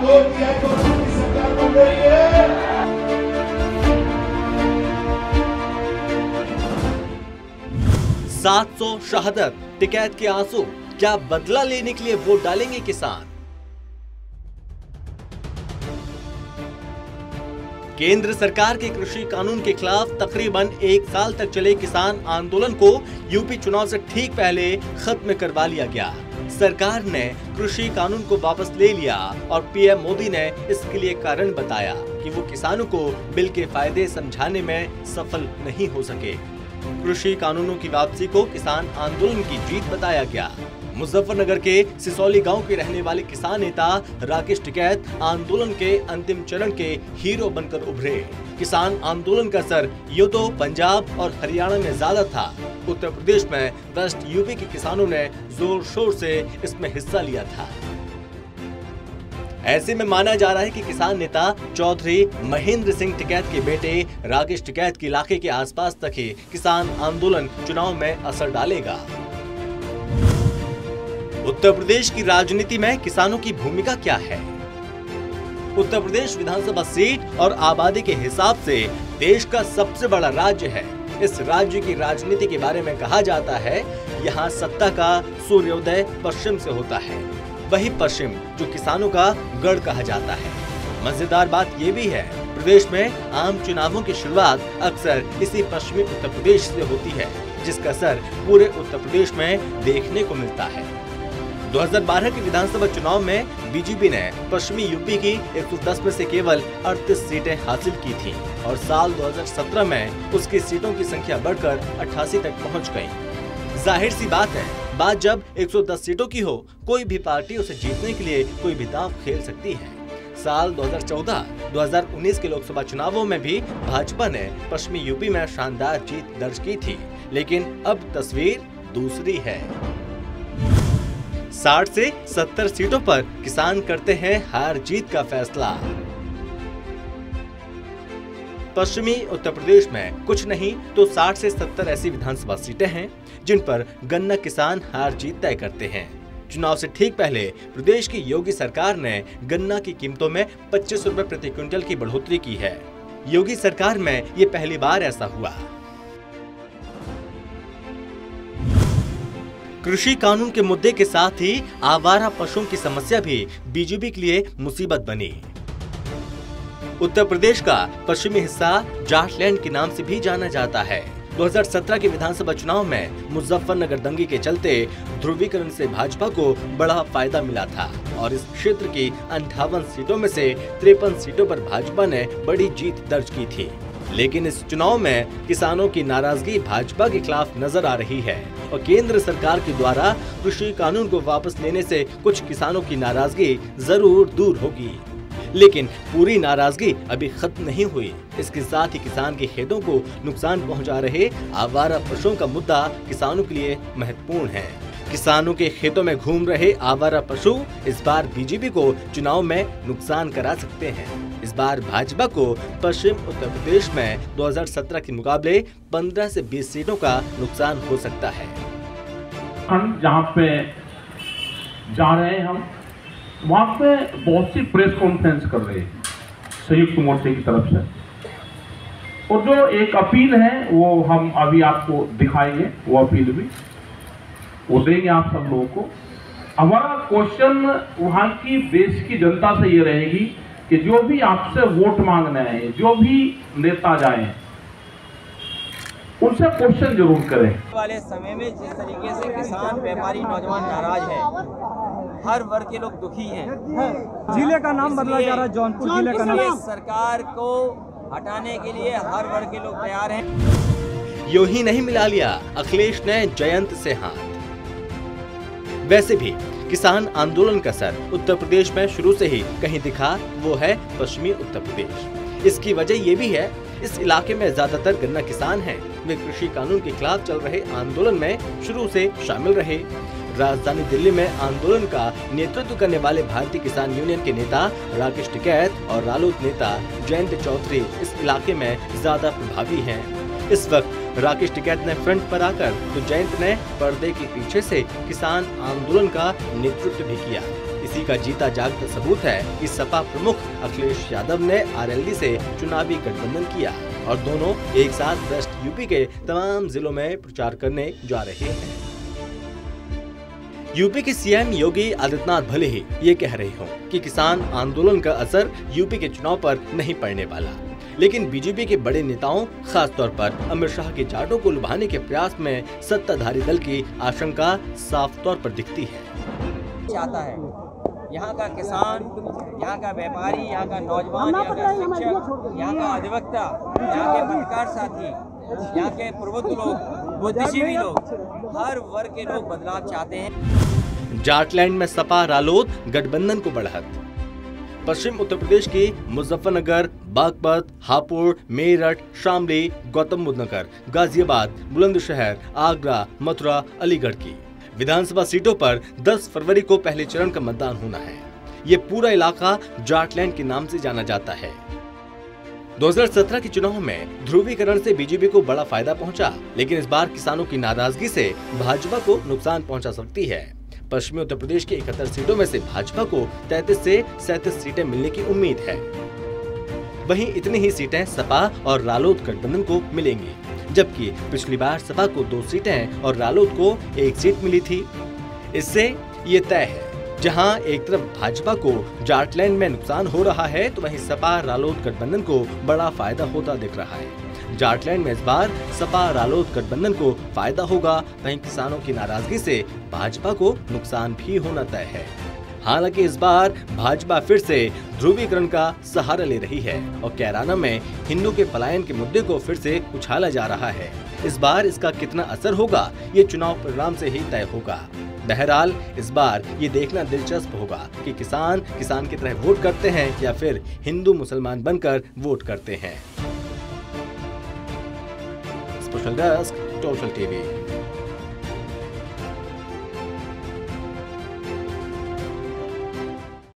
मोदी है तो सरकार बन रही है। 700 शहादत, टिकैत के आंसू, क्या बदला लेने के लिए वोट डालेंगे किसान? केंद्र सरकार के कृषि कानून के खिलाफ तकरीबन 1 साल तक चले किसान आंदोलन को यूपी चुनाव से ठीक पहले खत्म करवा लिया गया। सरकार ने कृषि कानून को वापस ले लिया और पीएम मोदी ने इसके लिए कारण बताया कि वो किसानों को बिल के फायदे समझाने में सफल नहीं हो सके। कृषि कानूनों की वापसी को किसान आंदोलन की जीत बताया गया। मुजफ्फरनगर के सिसौली गांव के रहने वाले किसान नेता राकेश टिकैत आंदोलन के अंतिम चरण के हीरो बनकर उभरे। किसान आंदोलन का असर यूं तो पंजाब और हरियाणा में ज्यादा था, उत्तर प्रदेश में वेस्ट यूपी के किसानों ने जोर शोर से इसमें हिस्सा लिया था। ऐसे में माना जा रहा है कि किसान नेता चौधरी महेंद्र सिंह टिकैत के बेटे राकेश टिकैत के इलाके के आसपास तक ही किसान आंदोलन चुनाव में असर डालेगा। उत्तर प्रदेश की राजनीति में किसानों की भूमिका क्या है? उत्तर प्रदेश विधानसभा सीट और आबादी के हिसाब से देश का सबसे बड़ा राज्य है। इस राज्य की राजनीति के बारे में कहा जाता है, यहाँ सत्ता का सूर्योदय पश्चिम से होता है, वही पश्चिम जो किसानों का गढ़ कहा जाता है। मजेदार बात ये भी है, प्रदेश में आम चुनावों की शुरुआत अक्सर इसी पश्चिमी उत्तर प्रदेश से होती है, जिसका असर पूरे उत्तर प्रदेश में देखने को मिलता है। 2012 के विधानसभा चुनाव में बीजेपी ने पश्चिमी यूपी की 110 में से केवल 38 सीटें हासिल की थी और साल 2017 में उसकी सीटों की संख्या बढ़कर 88 तक पहुंच गई। जाहिर सी बात है, बात जब 110 सीटों की हो, कोई भी पार्टी उसे जीतने के लिए कोई भी दांव खेल सकती है। साल 2014-2019 के लोकसभा चुनावों में भी भाजपा ने पश्चिमी यूपी में शानदार जीत दर्ज की थी, लेकिन अब तस्वीर दूसरी है। 60 से 70 सीटों पर किसान करते हैं हार जीत का फैसला। पश्चिमी उत्तर प्रदेश में कुछ नहीं तो 60 से 70 ऐसी विधानसभा सीटें हैं जिन पर गन्ना किसान हार जीत तय करते हैं। चुनाव से ठीक पहले प्रदेश की योगी सरकार ने गन्ना की कीमतों में 25 रुपए प्रति क्विंटल की बढ़ोतरी की है। योगी सरकार में ये पहली बार ऐसा हुआ। कृषि कानून के मुद्दे के साथ ही आवारा पशुओं की समस्या भी बीजेपी के लिए मुसीबत बनी। उत्तर प्रदेश का पश्चिमी हिस्सा जाटलैंड के नाम से भी जाना जाता है। 2017 के विधानसभा चुनाव में मुजफ्फरनगर दंगे के चलते ध्रुवीकरण से भाजपा को बड़ा फायदा मिला था और इस क्षेत्र की 58 सीटों में से 53 सीटों पर भाजपा ने बड़ी जीत दर्ज की थी। लेकिन इस चुनाव में किसानों की नाराजगी भाजपा के खिलाफ नजर आ रही है और केंद्र सरकार के द्वारा कृषि कानून को वापस लेने से कुछ किसानों की नाराजगी जरूर दूर होगी, लेकिन पूरी नाराजगी अभी खत्म नहीं हुई। इसके साथ ही किसान के खेतों को नुकसान पहुंचा रहे आवारा पशुओं का मुद्दा किसानों के लिए महत्वपूर्ण है। किसानों के खेतों में घूम रहे आवारा पशु इस बार बीजेपी को चुनाव में नुकसान करा सकते हैं। इस बार भाजपा को पश्चिम उत्तर प्रदेश में 2017 के मुकाबले 15 से 20 सीटों का नुकसान हो सकता है। हम जहाँ पे जा रहे हैं, हम वहाँ पे बहुत सी प्रेस कॉन्फ्रेंस कर रहे हैं संयुक्त मोर्चे की तरफ से, और जो एक अपील है वो हम अभी आपको दिखाएंगे। वो अपील भी वो देंगे आप सब लोगों को। हमारा क्वेश्चन वहाँ की देश की जनता से ये रहेगी कि जो भी आपसे वोट मांगना है, जो भी नेता जाए, उनसे क्वेश्चन जरूर करें। वाले समय में जिस तरीके से किसान, व्यापारी, नौजवान नाराज हैं, हर वर्ग के लोग दुखी हैं। जिले का नाम बदला जा रहा है, जौनपुर जिले का नाम। सरकार को हटाने के लिए हर वर्ग के लोग तैयार हैं। यूं ही नहीं मिला लिया अखिलेश ने जयंत से हाथ। वैसे भी किसान आंदोलन का असर उत्तर प्रदेश में शुरू से ही कहीं दिखा, वो है पश्चिमी उत्तर प्रदेश। इसकी वजह ये भी है, इस इलाके में ज्यादातर गन्ना किसान हैं। वे कृषि कानून के खिलाफ चल रहे आंदोलन में शुरू से शामिल रहे। राजधानी दिल्ली में आंदोलन का नेतृत्व करने वाले भारतीय किसान यूनियन के नेता राकेश टिकैत और रालोद नेता जयंत चौधरी इस इलाके में ज्यादा प्रभावी हैं। इस वक्त राकेश टिकैत ने फ्रंट पर आकर तो जयंत ने पर्दे के पीछे से किसान आंदोलन का नेतृत्व भी किया। इसी का जीता जागता सबूत है कि सपा प्रमुख अखिलेश यादव ने आरएलडी से चुनावी गठबंधन किया और दोनों एक साथ वेस्ट यूपी के तमाम जिलों में प्रचार करने जा रहे हैं। यूपी के सीएम योगी आदित्यनाथ भले ही ये कह रहे हों कि किसान आंदोलन का असर यूपी के चुनाव पर नहीं पड़ने वाला, लेकिन बीजेपी के बड़े नेताओं खास तौर पर अमित शाह के जाटों को लुभाने के प्रयास में सत्ताधारी दल की आशंका साफ तौर पर दिखती है। चाहता है यहाँ का किसान, यहाँ का व्यापारी, यहाँ का नौजवान, यहाँ का शिक्षक, यहाँ का अधिवक्ता, यहाँ के पत्रकार साथी, यहाँ के प्रबुद्ध लोग, बुद्धिजीवी लोग, हर वर्ग के लोग बदलाव चाहते हैं। जाटलैंड में सपा रालोद गठबंधन को बढ़त। पश्चिम उत्तर प्रदेश की मुजफ्फरनगर, बागपत, हापुड़, मेरठ, शामली, गौतम बुद्ध नगर, गाजियाबाद, बुलंदशहर, आगरा, मथुरा, अलीगढ़ की विधानसभा सीटों पर 10 फरवरी को पहले चरण का मतदान होना है। ये पूरा इलाका जाटलैंड के नाम से जाना जाता है। 2017 के चुनाव में ध्रुवीकरण से बीजेपी को बड़ा फायदा पहुंचा, लेकिन इस बार किसानों की नाराजगी से भाजपा को नुकसान पहुंचा सकती है। पश्चिमी उत्तर प्रदेश की 71 सीटों में से भाजपा को 33 से 37 सीटें मिलने की उम्मीद है। वहीं इतनी ही सीटें सपा और रालोद गठबंधन को मिलेंगी, जबकि पिछली बार सपा को 2 सीटें और रालोद को 1 सीट मिली थी। इससे ये तय है, जहां एक तरफ भाजपा को जाटलैंड में नुकसान हो रहा है, तो वहीं सपा रालोद गठबंधन को बड़ा फायदा होता दिख रहा है। जाटलैंड में इस बार सपा रालोद गठबंधन को फायदा होगा, वहीं किसानों की नाराजगी से भाजपा को नुकसान भी होना तय है। हालांकि इस बार भाजपा फिर से ध्रुवीकरण का सहारा ले रही है और कैराना में हिंदू के पलायन के मुद्दे को फिर से उछाला जा रहा है। इस बार इसका कितना असर होगा, ये चुनाव परिणाम से ही तय होगा। बहरहाल इस बार ये देखना दिलचस्प होगा कि किसान की तरह वोट करते हैं या फिर हिंदू मुसलमान बनकर वोट करते हैं। Special desk, total TV.